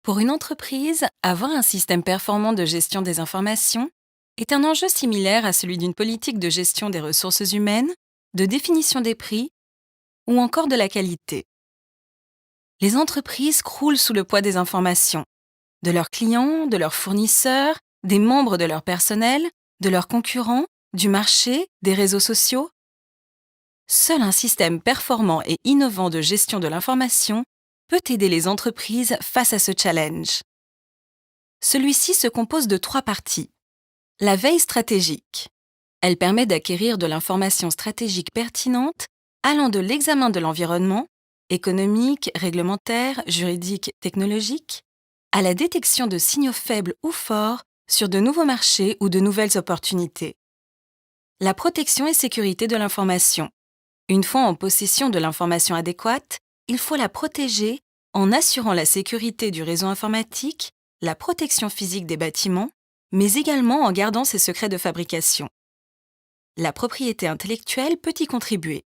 Pour une entreprise, avoir un système performant de gestion des informations est un enjeu similaire à celui d'une politique de gestion des ressources humaines, de définition des prix ou encore de la qualité. Les entreprises croulent sous le poids des informations, de leurs clients, de leurs fournisseurs, des membres de leur personnel, de leurs concurrents, du marché, des réseaux sociaux. Seul un système performant et innovant de gestion de l'information peut aider les entreprises face à ce challenge. Celui-ci se compose de 3 parties. La veille stratégique. Elle permet d'acquérir de l'information stratégique pertinente allant de l'examen de l'environnement, économique, réglementaire, juridique, technologique, à la détection de signaux faibles ou forts sur de nouveaux marchés ou de nouvelles opportunités. La protection et sécurité de l'information. Une fois en possession de l'information adéquate, il faut la protéger en assurant la sécurité du réseau informatique, la protection physique des bâtiments, mais également en gardant ses secrets de fabrication. La propriété intellectuelle peut y contribuer.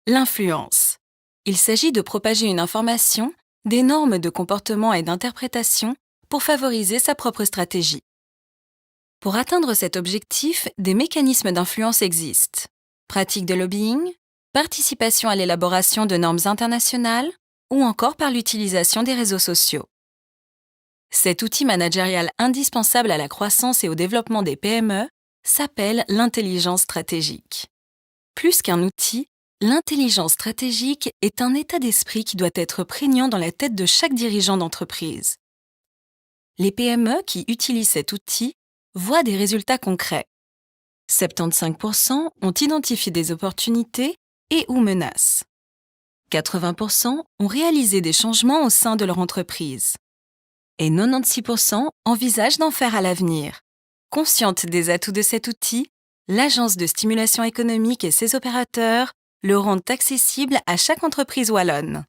L'influence. Il s'agit de propager une information, des normes de comportement et d'interprétation pour favoriser sa propre stratégie. Pour atteindre cet objectif, des mécanismes d'influence existent. Pratique de lobbying, participation à l'élaboration de normes internationales ou encore par l'utilisation des réseaux sociaux. Cet outil managérial indispensable à la croissance et au développement des PME s'appelle l'intelligence stratégique. Plus qu'un outil, l'intelligence stratégique est un état d'esprit qui doit être prégnant dans la tête de chaque dirigeant d'entreprise. Les PME qui utilisent cet outil voient des résultats concrets. 75% ont identifié des opportunités et ou menaces. 80% ont réalisé des changements au sein de leur entreprise. Et 96% envisagent d'en faire à l'avenir. Consciente des atouts de cet outil, l'Agence de stimulation économique et ses opérateurs le rendent accessible à chaque entreprise wallonne.